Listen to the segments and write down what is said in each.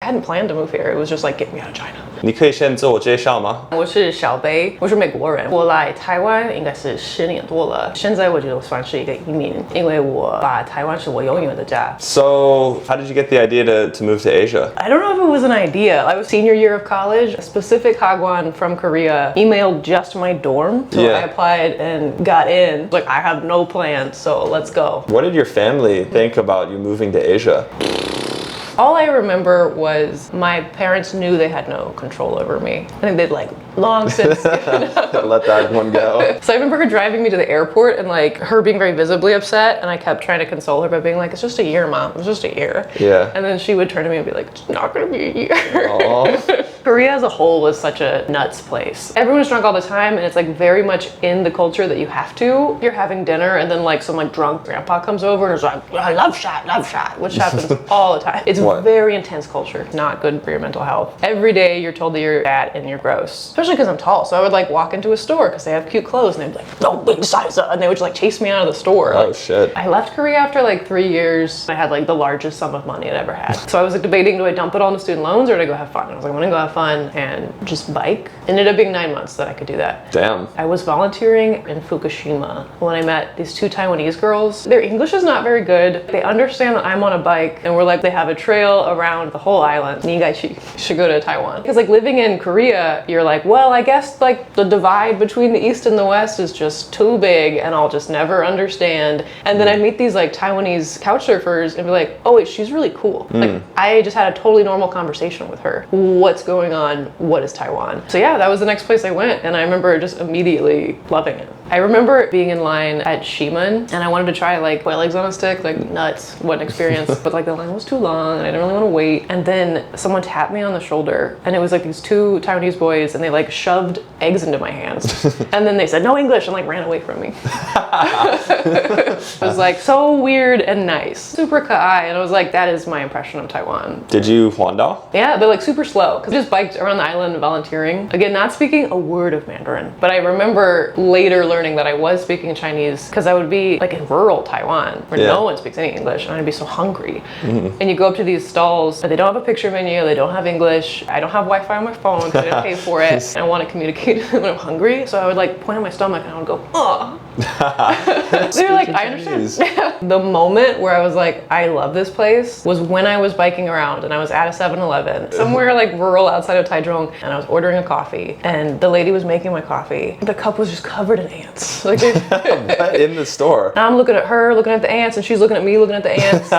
hadn't planned to move here. It was just like, get me out of China. 你可以先自我介绍吗？我是小贝，我是美国人，我来台湾应该是10年多了，现在我觉得我算是一个移民，因为我把台湾是我永远的家。So, how did you get the idea to move to Asia? I don't know if it was an idea. I was senior year of college. A specific hagwon from Korea emailed just my dorm, so I applied and got in. Like, I have no plans, so let's go. What did your family think about you moving to Asia? All I remember was my parents knew they had no control over me. I think they'd like long since let that one go. So I remember her driving me to the airport and like her being very visibly upset, and I kept trying to console her by being like, it's just a year, Mom, it's just a year. Yeah. And then she would turn to me and be like, it's not gonna be a year. Korea as a whole was such a nuts place. Everyone's drunk all the time, and it's like very much in the culture that you have to. You're having dinner and then like some like drunk grandpa comes over and is like, love shot, which happens all the time. It's very intense culture. Not good for your mental health. Every day you're told that you're fat and you're gross. Especially because I'm tall. So I would like walk into a store because they have cute clothes and they'd be like, no big size. And they would just like chase me out of the store. Oh like, shit. I left Korea after like 3 years. I had like the largest sum of money I'd ever had. So I was like debating, do I dump it all into student loans or do I go have fun? I was like, I'm gonna go have fun and just bike. It ended up being 9 months that I could do that. Damn. I was volunteering in Fukushima when I met these 2 Taiwanese girls. Their English is not very good. They understand that I'm on a bike and we're like, they have a trail around the whole island. You guys should go to Taiwan. Because like living in Korea, you're like, well, I guess like the divide between the East and the West is just too big and I'll just never understand. And then I meet these like Taiwanese couch surfers and be like, oh wait, she's really cool. Like I just had a totally normal conversation with her. What's going on? What is Taiwan? So yeah, that was the next place I went and I remember just immediately loving it. I remember being in line at Shiman and I wanted to try like quail eggs on a stick, like nuts, what an experience. But like the line was too long and I didn't really want to wait. And then someone tapped me on the shoulder and it was like these 2 Taiwanese boys and they like shoved eggs into my hands. And then they said, no English, and like ran away from me. It was like so weird and nice. Super kawaii, and I was like, that is my impression of Taiwan. Did you Huandao? Yeah, but like super slow. Cause I just biked around the island volunteering. Again, not speaking a word of Mandarin. But I remember later learning that I was speaking Chinese because I would be like in rural Taiwan where no one speaks any English and I'd be so hungry. And you go up to these stalls, but they don't have a picture menu, they don't have English. I don't have Wi-Fi on my phone because I didn't pay for it. And I want to communicate when I'm hungry. So I would like point at my stomach and I would go, oh. They were like, I understand. The moment where I was like, I love this place was when I was biking around and I was at a 7-Eleven somewhere like rural outside of Taichung and I was ordering a coffee and the lady was making my coffee. The cup was just covered in ants. Like in the store. And I'm looking at her, looking at the ants, and she's looking at me, looking at the ants.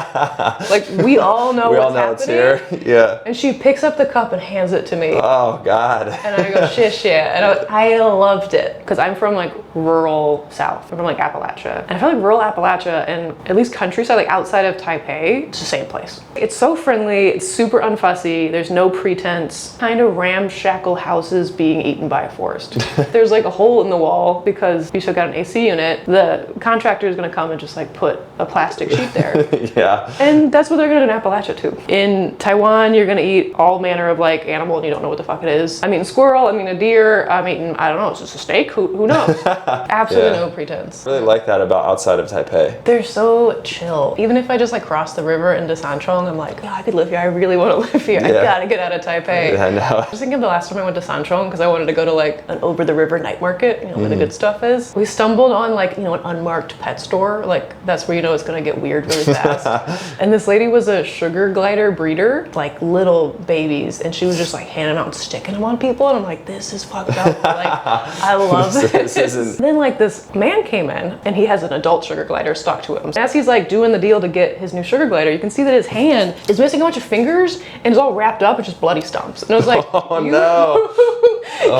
Like we all know what's happening. It's here. Yeah. And she picks up the cup and hands it to me. Oh God. And I go, shit. And I loved it because I'm from like rural South. I'm from like Appalachia. And I feel like rural Appalachia and at least countryside, like outside of Taipei, it's the same place. It's so friendly, it's super unfussy, there's no pretense. Kind of ramshackle houses being eaten by a forest. There's like a hole in the wall because you took out an AC unit. The contractor is gonna come and just like put a plastic sheet there. Yeah. And that's what they're gonna do in Appalachia too. In Taiwan, you're gonna eat all manner of like animal and you don't know what the fuck it is. I'm eating squirrel, I'm eating a deer, I'm eating, I don't know, it's just a steak, who knows? Absolutely no pretense. I really like that about outside of Taipei. They're so chill. Even if I just like cross the river into Sanchong, I'm like, yeah, I could live here. I really want to live here. I gotta get out of Taipei. Yeah, I know. I was thinking of the last time I went to Sanchong because I wanted to go to like an over the river night market, you know, where the good stuff is. We stumbled on like, you know, an unmarked pet store. Like that's where you know it's gonna get weird really fast. And this lady was a sugar glider breeder, like little babies, and she was just like handing out and sticking them on people. And I'm like, this is fucked up. Like, I love this. Then like this man came in and he has an adult sugar glider stuck to him. As he's like doing the deal to get his new sugar glider, you can see that his hand is missing a bunch of fingers and it's all wrapped up with just bloody stumps. And I was like, oh no.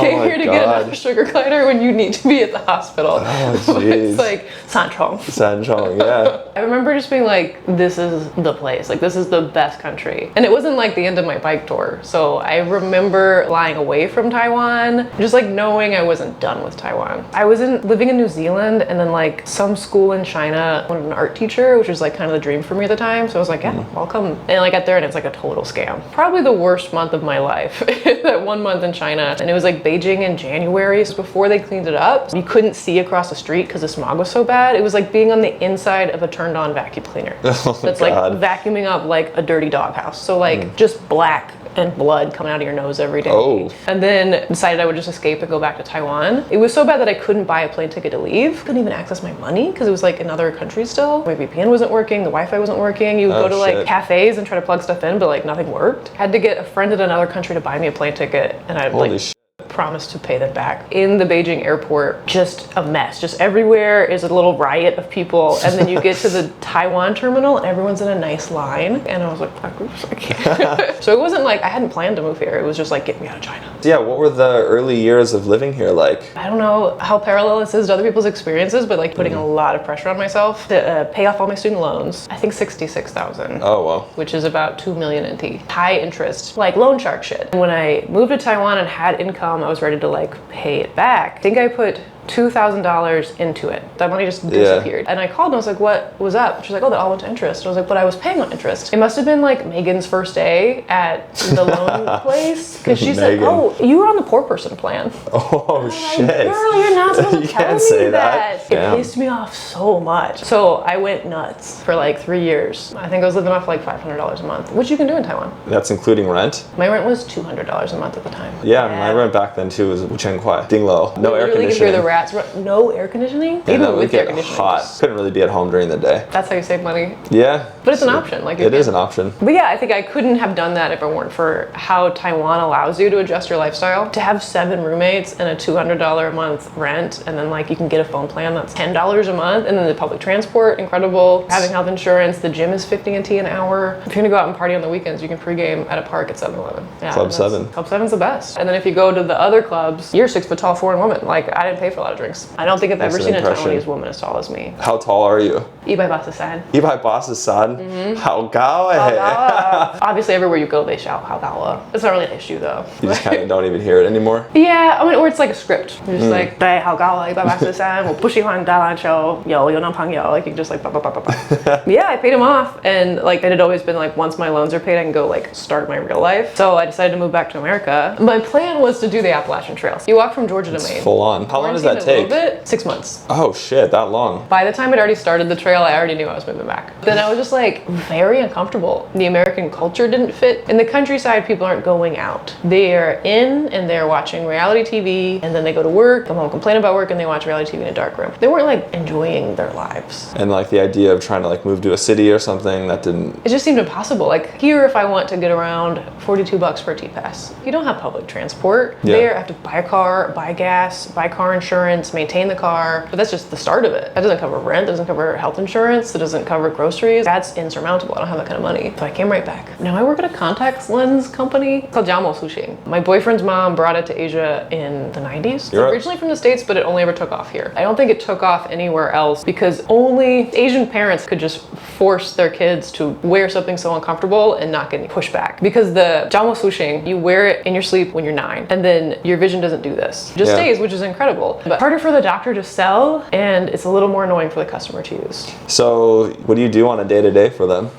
Came here to get another sugar glider when you need to be at the hospital. Oh jeez. It's like Sanchong. Sanchong, yeah. I remember just being like, this is the place. Like this is the best country. And it wasn't like the end of my bike tour. So I remember flying away from Taiwan, just like knowing I wasn't done with Taiwan. I was living in New Zealand and then like some school in China wanted an art teacher, which was like kind of the dream for me at the time. So I was like, yeah, I'll come. And I got there and it's like a total scam. Probably the worst month of my life. That 1 month in China. And it was like Beijing in January. So before they cleaned it up, you couldn't see across the street because the smog was so bad. It was like being on the inside of a turned on vacuum cleaner. That's like vacuuming up like a dirty doghouse. So like just black and blood coming out of your nose every day. Oh. And then decided I would just escape and go back to Taiwan. It was so bad that I couldn't buy a plane ticket to leave. Couldn't even access my money because it was like in other countries still. My VPN wasn't working, the Wi-Fi wasn't working. You would go to like cafes and try to plug stuff in, but like nothing worked. Had to get a friend in another country to buy me a plane ticket, and I like promised to pay them back. In the Beijing airport, just a mess. Just everywhere is a little riot of people, and then you get to the Taiwan terminal and everyone's in a nice line, and I was like, oops, I can't. So it wasn't like I hadn't planned to move here. It was just like, get me out of China. Yeah, what were the early years of living here like? I don't know how parallel this is to other people's experiences, but like putting a lot of pressure on myself to pay off all my student loans. I think 66,000. Oh, wow. Which is about 2 million NT. High interest, like loan shark shit. When I moved to Taiwan and had income, I was ready to like pay it back. I think I put $2,000 into it. That money just disappeared. And I called and I was like, what was up? She's like, oh, that all went to interest. I was like, but I was paying on interest. It must have been like Megan's first day at the loan place. Because she said, oh, you were on the poor person plan. Oh, shit. Like, girl, you're not supposed to tell me say that. It pissed me off so much. So I went nuts for like 3 years. I think I was living off like $500 a month, which you can do in Taiwan. That's including rent? My rent was $200 a month at the time. Yeah, my rent back then too was 5,000 块, ding low. No air conditioning. The rats, no air conditioning? Yeah, even with get air conditioning. Hot. Couldn't really be at home during the day. That's how you save money. Yeah. But it's an option. Like it is an option. But yeah, I think I couldn't have done that if it weren't for how Taiwan allows you to adjust your lifestyle. To have 7 roommates and a $200 a month rent, and then like you can get a phone plan that's $10 a month, and then the public transport, incredible. Having health insurance, the gym is 50 NT an hour. If you're gonna go out and party on the weekends, you can pregame at a park at 7-Eleven. Yeah, Club 7. Club 7's the best. And then if you go to the other clubs, you're 6 foot tall foreign woman. Like I didn't pay for a lot of drinks. I don't think I've ever seen a Taiwanese woman as tall as me. How tall are you? 183. 183. How高eh? Obviously, everywhere you go, they shout how高. It's not really an issue though. You just kind of don't even hear it anymore. Yeah, I mean, or it's like a script. You're just like, 对，好高啊，183，我不喜欢打篮球，有男朋友. Like you just like, bah, bah, bah, bah, bah. Yeah, I paid him off, and like it had always been like once my loans are paid, I can go like start my real life. So I decided to move back to America. My plan was to do the Appalachian Trail. You walk from Georgia to Maine. Full on. How long does that take? 6 months. Oh shit, that long. By the time I'd already started the trail, I already knew I was moving back. Then I was just like very uncomfortable. The American culture didn't fit. In the countryside, people aren't going out. They're in and they're watching reality TV, and then they go to work, come home, complain about work, and they watch reality TV in a dark room. They weren't like enjoying their lives. And like the idea of trying to like move to a city or something, that didn't... It just seemed impossible. Like here, if I want to get around, $42 for a T-Pass. You don't have public transport. Yeah. There, I have to buy a car, buy gas, buy car insurance, maintain the car. But that's just the start of it. That doesn't cover rent, that doesn't cover health insurance, that doesn't cover groceries. That's insurmountable. I don't have that kind of money. So I came right back. Now I work at a contact lens company called Jiamo Sushing. My boyfriend's mom brought it to Asia in the 90s. It's originally from the States, but it only ever took off here. I don't think it took off anywhere else because only Asian parents could just force their kids to wear something so uncomfortable and not get any pushback. Because the Jiamo Sushing, you wear it in your sleep when you're 9, and then your vision doesn't do this. It just stays, which is incredible. But harder for the doctor to sell, and it's a little more annoying for the customer to use. So what do you do on a day-to-day for them?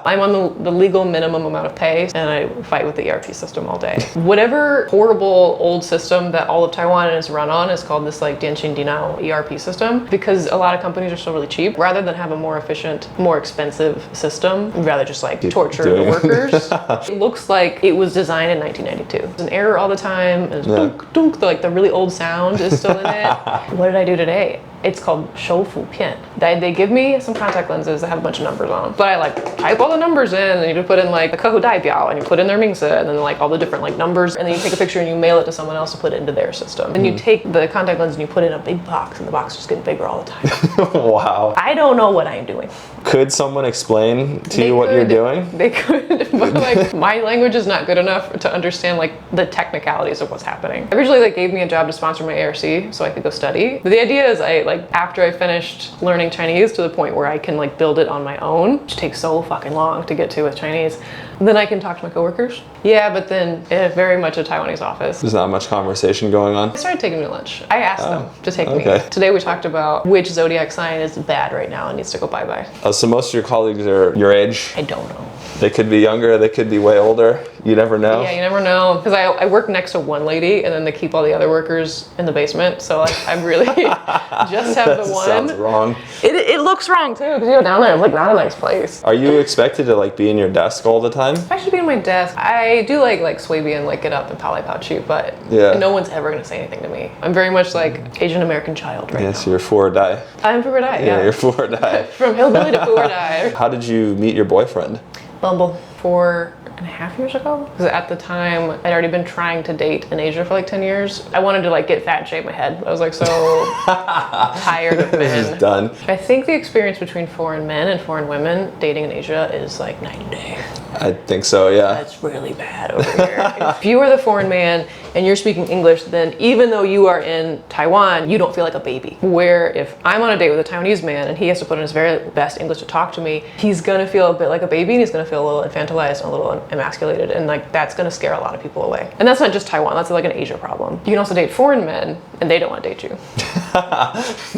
I'm on the legal minimum amount of pay, and I fight with the ERP system all day. Whatever horrible old system that all of Taiwan is run on is called this like Dianxin Dinao ERP system, because a lot of companies are still really cheap. Rather than have a more efficient, more expensive system, we'd rather just like torture the workers. It looks like it was designed in 1992. There's an error all the time. It's dunk, dunk, like the really old sound is still in it. What did I do today? It's called 手辅片. They give me some contact lenses that have a bunch of numbers on them. But I like type all the numbers in, and you just put in like the 客户代表, and you put in their mingse, and then like all the different like numbers, and then you take a picture and you mail it to someone else to put it into their system. And you take the contact lens and you put it in a big box, and the box is just getting bigger all the time. Wow. I don't know what I'm doing. Could someone explain to you what you're doing? They could, but like my language is not good enough to understand like the technicalities of what's happening. Originally they gave me a job to sponsor my ARC so I could go study. But the idea is after I finished learning Chinese to the point where I can like build it on my own, which takes so fucking long to get to with Chinese, then I can talk to my coworkers. Yeah, but then very much a Taiwanese office. There's not much conversation going on. They started taking me to lunch. I asked them to take me. Today we talked about which zodiac sign is bad right now and needs to go bye-bye. So most of your colleagues are your age? I don't know. They could be younger, they could be way older. You never know. Yeah, you never know. Because I work next to one lady, and then they keep all the other workers in the basement. So like, I really just have the one. Sounds wrong. It looks wrong too, because you go down there, it's like not a nice place. Are you expected to like be in your desk all the time? I should be in my desk. I do like sway and like get up and pally pouch you, but no one's ever gonna say anything to me. I'm very much like Asian American child right now. Yes, you're four or die. I'm four or die, yeah. You're four or die. From hillbilly to four or die. How did you meet your boyfriend? Bumble 4.5 years ago. Because at the time, I'd already been trying to date in Asia for like 10 years. I wanted to like get fat and shave my head. I was like so tired of men. This is done. I think the experience between foreign men and foreign women dating in Asia is like night and day. I think so, yeah. It's really bad over here. If you are the foreign man and you're speaking English, then even though you are in Taiwan, you don't feel like a baby. Where if I'm on a date with a Taiwanese man and he has to put in his very best English to talk to me, he's gonna feel a bit like a baby and he's gonna feel a little infantilized and a little emasculated, and like that's gonna scare a lot of people away. And that's not just Taiwan, that's like an Asia problem. You can also date foreign men and they don't want to date you.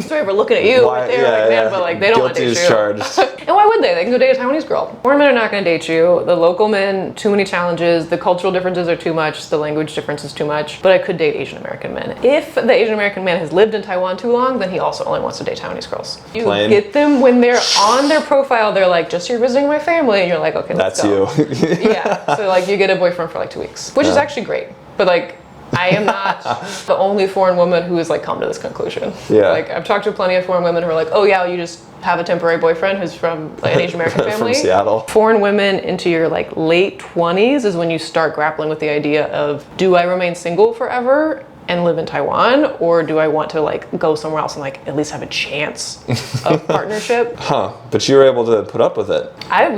So ever looking at you right there, like, man, but like they don't want to date you. Charged. And why would they? They can go date a Taiwanese girl. Foreign men are not gonna date you. The local men, too many challenges. The cultural differences are too much. The language difference is too much. But I could date Asian American men. If the Asian American man has lived in Taiwan too long, then he also only wants to date Taiwanese girls. You get them when they're on their profile, they're like, just here visiting my family, and you're like, okay, let's go. That's you. Yeah, so like you get a boyfriend for like 2 weeks, which is actually great. But like, I am not the only foreign woman who has like come to this conclusion. Yeah. Like I've talked to plenty of foreign women who are like, oh yeah, you just have a temporary boyfriend who's from like, an Asian American family. From Seattle. Foreign women into your like late 20s is when you start grappling with the idea of, do I remain single forever and live in Taiwan, or do I want to like go somewhere else and like at least have a chance of partnership? Huh, but you were able to put up with it. I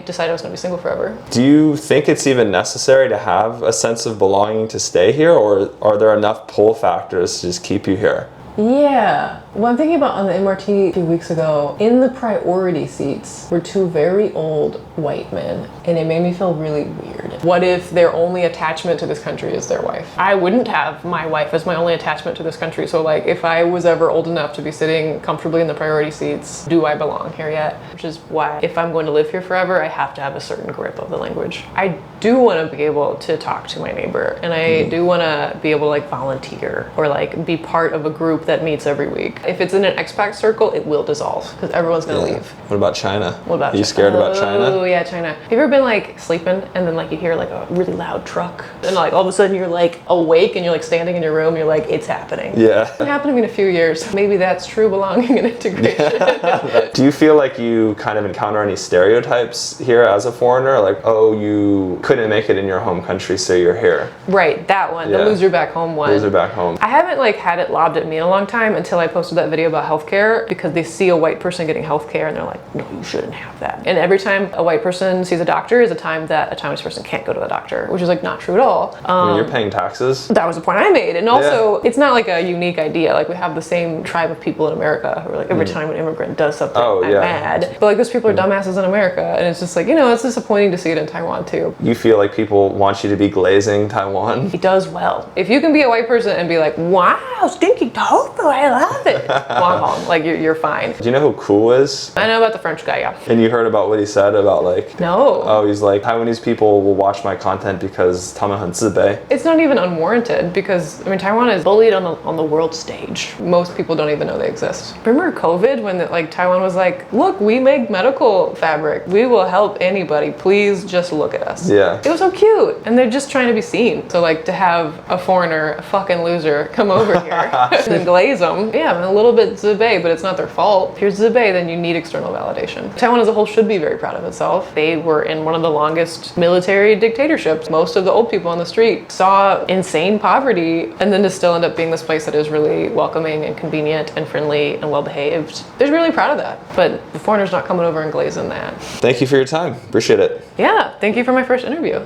decided I was gonna be single forever. Do you think it's even necessary to have a sense of belonging to stay here, or are there enough pull factors to just keep you here? Yeah. Well, I'm thinking about on the MRT a few weeks ago, in the priority seats were two very old white men, and it made me feel really weird. What if their only attachment to this country is their wife? I wouldn't have my wife as my only attachment to this country, so like if I was ever old enough to be sitting comfortably in the priority seats, do I belong here yet? Which is why if I'm going to live here forever, I have to have a certain grip of the language. I do want to be able to talk to my neighbor, and I do want to be able to like volunteer or like be part of a group that meets every week. If it's in an expat circle, it will dissolve because everyone's gonna leave. What about China? What about Are you scared about China? Oh yeah, China. Have you ever been like sleeping and then like you hear like a really loud truck and like all of a sudden you're like awake and you're like standing in your room, you're like, it's happening. Yeah. It happened to me in a few years. Maybe that's true belonging and integration. Do you feel like you kind of encounter any stereotypes here as a foreigner? Like, oh, you couldn't make it in your home country, so you're here. Right, that one, the loser back home one. Loser back home. I haven't like had it lobbed at me in a long time until I posted that video about healthcare, because they see a white person getting healthcare and they're like, no, you shouldn't have that. And every time a white person sees a doctor is a time that a Taiwanese person can't go to the doctor, which is like not true at all. I mean, you're paying taxes. That was the point I made. And also, it's not like a unique idea. Like we have the same tribe of people in America who are like, every time an immigrant does something, I'm mad. But like those people are dumbasses in America. And it's just like, you know, it's disappointing to see it in Taiwan too. You feel like people want you to be glazing Taiwan? He does well. If you can be a white person and be like, wow, stinky tofu, I love it. Like you're fine. Do you know who Cool is? I know about the French guy, yeah. And you heard about what he said about like... No. Oh, he's like, Taiwanese people will watch my content because 他们很自卑. It's not even unwarranted because, I mean, Taiwan is bullied on the world stage. Most people don't even know they exist. Remember COVID when like Taiwan was like, look, we make medical fabric. We will help anybody. Please just look at us. Yeah. It was so cute. And they're just trying to be seen. So like to have a foreigner, a fucking loser, come over here and then glaze them. Yeah, I'm a little bit zibei, but it's not their fault. If you're zibei, then you need external validation. Taiwan as a whole should be very proud of itself. They were in one of the longest military dictatorships. Most of the old people on the street saw insane poverty, and then to still end up being this place that is really welcoming and convenient and friendly and well-behaved. They're really proud of that. But the foreigner's not coming over and glazing that. Thank you for your time. Appreciate it. Yeah, thank you for my first interview.